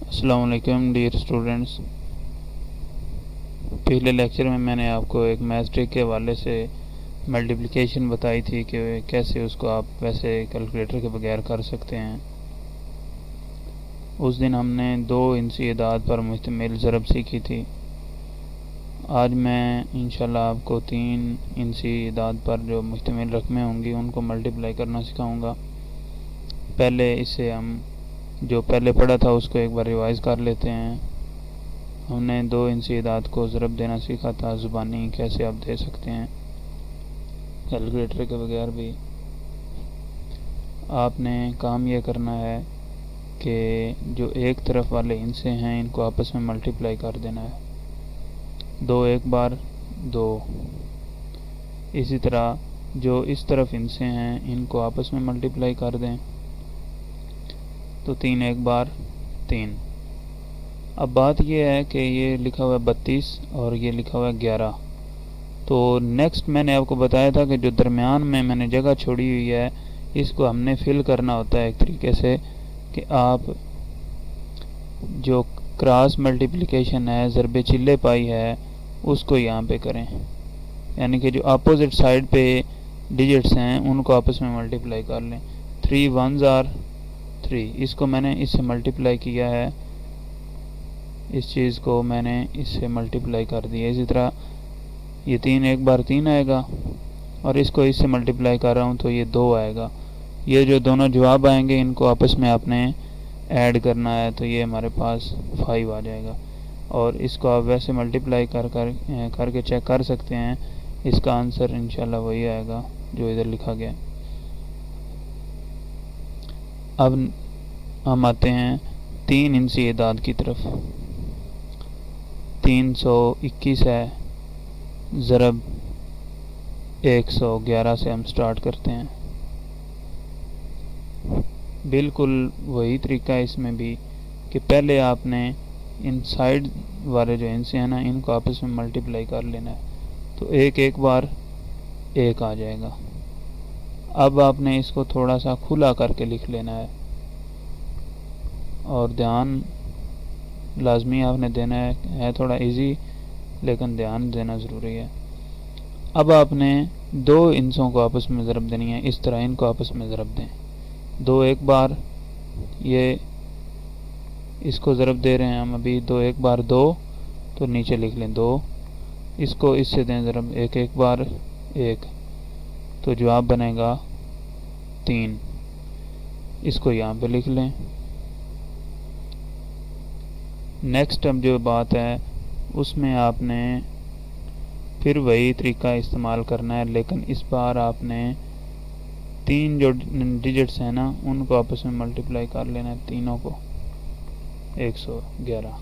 السلام علیکم dear students, پچھلے لیکچر میں نے آپ کو ایک میتھ ٹرک کے حوالے سے ملٹیپلیکیشن بتائی تھی کہ کیسے اس کو آپ ویسے کیلکولیٹر کے بغیر کر سکتے ہیں۔ اس دن ہم نے 2 انسی اعداد پر مشتمل ضرب سیکھی تھی۔ آج میں انشاءاللہ آپ کو 3 انسی اعداد پر جو مشتمل رقمیں ہوں گی ان کو ملٹیپلائی کرنا سکھاؤں گا۔ پہلے اس سے ہم جو پہلے پڑھا تھا اس کو ایک بار ریوائز کر لیتے ہیں۔ ہم نے 2 انسی اعداد کو ضرب دینا سیکھا تھا، زبانی کیسے آپ دے سکتے ہیں کیلکولیٹر کے بغیر بھی۔ آپ نے کام یہ کرنا ہے کہ جو ایک طرف والے انسے ہیں ان کو آپس میں ملٹیپلائی کر دینا ہے، 2 ایک بار 2۔ اسی طرح جو اس طرف انسے ہیں ان کو آپس میں ملٹیپلائی کر دیں تو 3 ایک بار 3۔ اب بات یہ ہے کہ یہ لکھا ہوا ہے 32 اور یہ لکھا ہوا ہے 11۔ تو نیکسٹ میں نے آپ کو بتایا تھا کہ جو درمیان میں نے جگہ چھوڑی ہوئی ہے اس کو ہم نے فل کرنا ہوتا ہے ایک طریقے سے کہ آپ جو کراس ملٹیپلیکیشن ہے، ضرب چلے پائی ہے، اس کو یہاں پہ کریں، یعنی کہ جو اپوزٹ سائڈ پہ ڈیجٹس ہیں ان کو آپس میں ملٹیپلائی کر لیں۔ 3 1s are 3، اس کو میں نے اس سے ملٹیپلائی کیا ہے، اس چیز کو میں نے اس سے ملٹیپلائی کر دیا۔ اسی طرح یہ 3 ایک بار 3 آئے گا اور اس کو اس سے ملٹیپلائی کر رہا ہوں تو یہ 2 آئے گا۔ یہ جو دونوں جواب آئیں گے ان کو آپس میں آپ نے ایڈ کرنا ہے تو یہ ہمارے پاس 5 آ جائے گا، اور اس کو آپ ویسے ملٹیپلائی کر کے چیک کر سکتے ہیں، اس کا آنسر انشاءاللہ وہی آئے گا جو ادھر لکھا گیا۔ اب ہم آتے ہیں 3 انسی اعداد کی طرف۔ 321 ہے ضرب 111 سے ہم سٹارٹ کرتے ہیں۔ بالکل وہی طریقہ ہے اس میں بھی کہ پہلے آپ نے ان سائڈ والے جو انسے ہیں نا ان کو آپس میں ملٹیپلائی کر لینا ہے تو 1 ایک بار 1 آ جائے گا۔ اب آپ نے اس کو تھوڑا سا کھلا کر کے لکھ لینا ہے، اور دھیان لازمی آپ نے دینا ہے تھوڑا ایزی لیکن دھیان دینا ضروری ہے۔ اب آپ نے 2 انسوں کو آپس میں ضرب دینی ہے، اس طرح ان کو آپس میں ضرب دیں، 2 ایک بار، یہ اس کو ضرب دے رہے ہیں ہم ابھی 2 ایک بار 2 تو نیچے لکھ لیں 2، اس کو اس سے دیں ضرب 1 ایک بار 1 تو جواب بنے گا 3، اس کو یہاں پہ لکھ لیں۔ نیکسٹ اب جو بات ہے اس میں آپ نے پھر وہی طریقہ استعمال کرنا ہے، لیکن اس بار آپ نے 3 جو ڈیجٹس ہیں نا ان کو آپس میں ملٹیپلائی کر لینا ہے، تینوں کو 111۔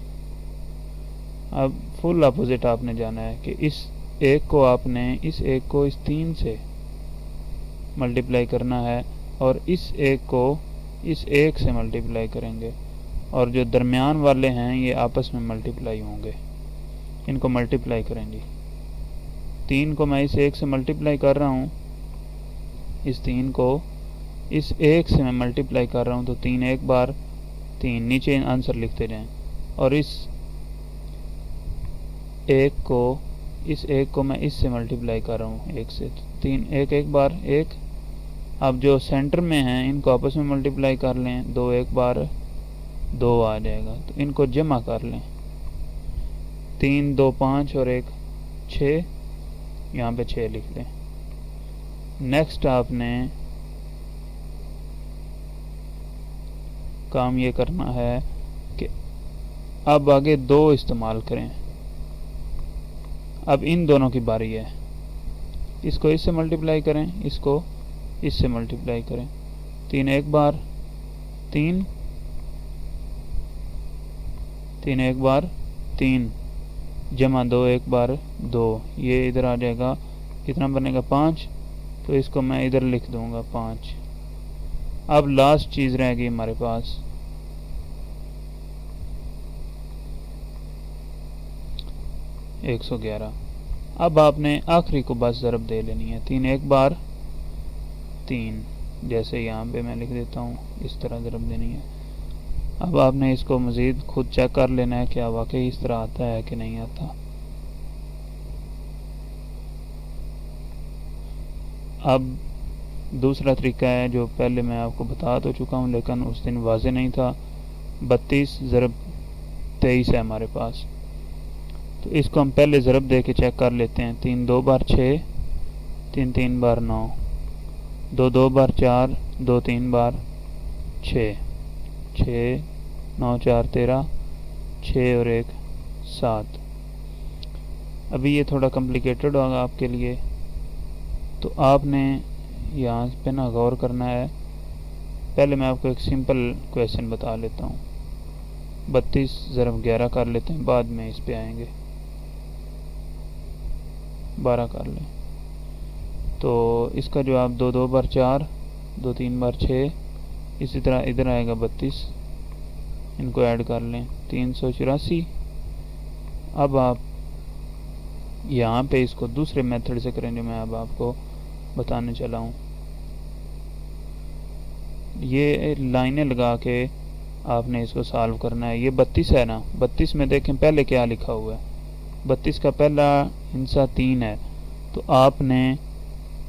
اب فل اپوزٹ آپ نے جانا ہے کہ اس ایک کو آپ نے اس 3 سے ملٹیپلائی کرنا ہے اور اس ایک کو اس 1 سے ملٹیپلائی کریں گے، اور جو درمیان والے ہیں یہ آپس میں ملٹیپلائی ہوں گے، ان کو ملٹیپلائی کریں گے۔ 3 کو میں اس 1 سے ملٹیپلائی کر رہا ہوں، اس 3 کو اس 1 سے میں ملٹیپلائی کر رہا ہوں تو 3 ایک بار 3، نیچے آنسر لکھتے جائیں، اور اس 1 کو میں اس سے ملٹیپلائی کر رہا ہوں 1 سے، 3 1 ایک بار 1۔ اب جو سینٹر میں ہیں ان کو آپس میں ملٹیپلائی کر لیں، 2 ایک بار 2 آ جائے گا تو ان کو جمع کر لیں، 3 2 5 اور 1 6، یہاں پہ 6 لکھ لیں۔ نیکسٹ آپ نے کام یہ کرنا ہے کہ اب آگے 2 استعمال کریں۔ اب ان دونوں کی باری ہے، اس کو اس سے ملٹیپلائی کریں، اس کو اس سے ملٹیپلائی کریں، 3 ایک بار 3 3 ایک بار 3 جمع 2 ایک بار 2، یہ ادھر آ جائے گا، کتنا بنے گا 5، تو اس کو میں ادھر لکھ دوں گا 5۔ اب لاسٹ چیز رہ گئی ہمارے پاس 111۔ اب آپ نے آخری کو بس ضرب دے لینی ہے، 3 ایک بار 3، جیسے یہاں پہ میں لکھ دیتا ہوں، اس طرح ضرب دینی ہے۔ اب آپ نے اس کو مزید خود چیک کر لینا ہے کیا واقعی اس طرح آتا ہے کہ نہیں آتا. اب دوسرا طریقہ ہے جو پہلے میں آپ کو بتا تو چکا ہوں لیکن اس دن واضح نہیں تھا. 32 ضرب 23 ہے ہمارے پاس، تو اس کو ہم پہلے ضرب دے کے چیک کر لیتے ہیں. 3 2 بار 6، 3 3 بار 9، 2 2 بار 4، 2 3 بار 6، 6 9 4 13، 6 اور 1 7. ابھی یہ تھوڑا کمپلیکیٹڈ ہوگا آپ کے لیے، تو آپ نے یہاں پہ نا غور کرنا ہے. پہلے میں آپ کو ایک سمپل کویشچن بتا لیتا ہوں. 32 ضرب 11 کر لیتے ہیں، بعد میں اس پہ آئیں گے. 12 کر لیں تو اس کا جواب 2 2 بار 4، 2 3 بار 6، اسی طرح ادھر آئے گا 32. ان کو ایڈ کر لیں 384. اب آپ یہاں پہ اس کو دوسرے میتھڈ سے کریں جو میں اب آپ کو بتانے چلا ہوں. یہ لائنیں لگا کے آپ نے اس کو سالو کرنا ہے. یہ 32 ہے نا، 32 میں دیکھیں پہلے کیا لکھا ہوا ہے. 32 کا پہلا ہندسہ 3 ہے، تو آپ نے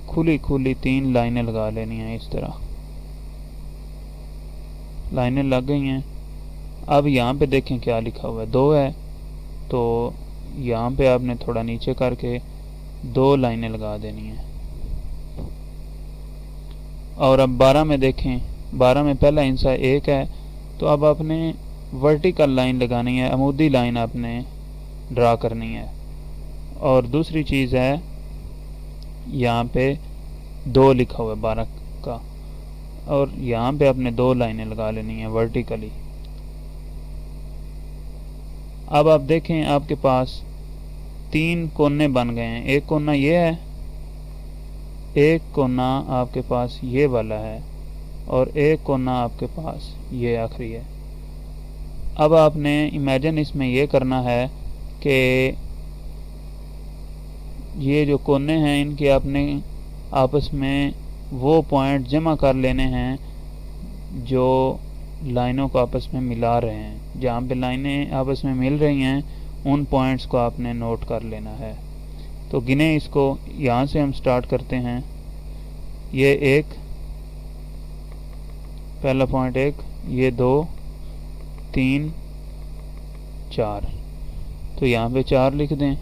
کھلی 3 لائنیں لگا لینی ہیں. اس طرح لائنیں لگ گئی ہیں. اب یہاں پہ دیکھیں کیا لکھا ہوا ہے، 2 ہے، تو یہاں پہ آپ نے تھوڑا نیچے کر کے 2 لائنیں لگا دینی ہیں. اور اب 12 میں دیکھیں، 12 میں پہلا ہندسہ 1 ہے، تو اب آپ نے ورٹیکل لائن لگانی ہے، عمودی لائن آپ نے ڈرا کرنی ہے. اور دوسری چیز ہے یہاں پہ 2 لکھا ہوا ہے 12 کا، اور یہاں پہ آپ نے 2 لائنیں لگا لینی ہیں ورٹیکلی. اب آپ دیکھیں آپ کے پاس 3 کونے بن گئے ہیں. ایک کونا یہ ہے، ایک کونا آپ کے پاس یہ والا ہے، اور ایک کونا آپ کے پاس یہ آخری ہے. اب آپ نے امیجن اس میں یہ کرنا ہے کہ یہ جو کونے ہیں ان کے آپ نے آپس میں وہ پوائنٹ جمع کر لینے ہیں جو لائنوں کو آپس میں ملا رہے ہیں. جہاں پہ لائنیں آپس میں مل رہی ہیں ان پوائنٹس کو آپ نے نوٹ کر لینا ہے. تو گنیں اس کو، یہاں سے ہم سٹارٹ کرتے ہیں. یہ 1 پہلا پوائنٹ، 1، یہ 2 3 4، تو یہاں پہ 4 لکھ دیں.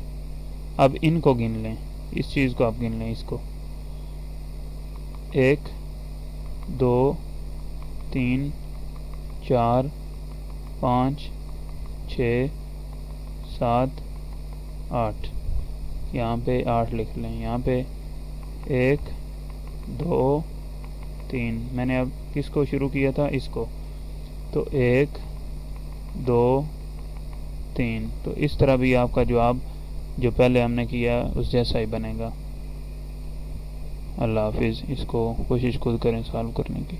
اب ان کو گن لیں، اس چیز کو آپ گن لیں. اس کو 1 2 3 4 5 6 7 8، یہاں پہ 8 لکھ لیں. یہاں پہ 1 2 3، میں نے اب کس کو شروع کیا تھا، اس کو، تو 1 2 3. تو اس طرح بھی آپ کا جواب جو پہلے ہم نے کیا اس جیسا ہی بنے گا. اللہ حافظ. اس کو کوشش خود کریں سالو کرنے کی.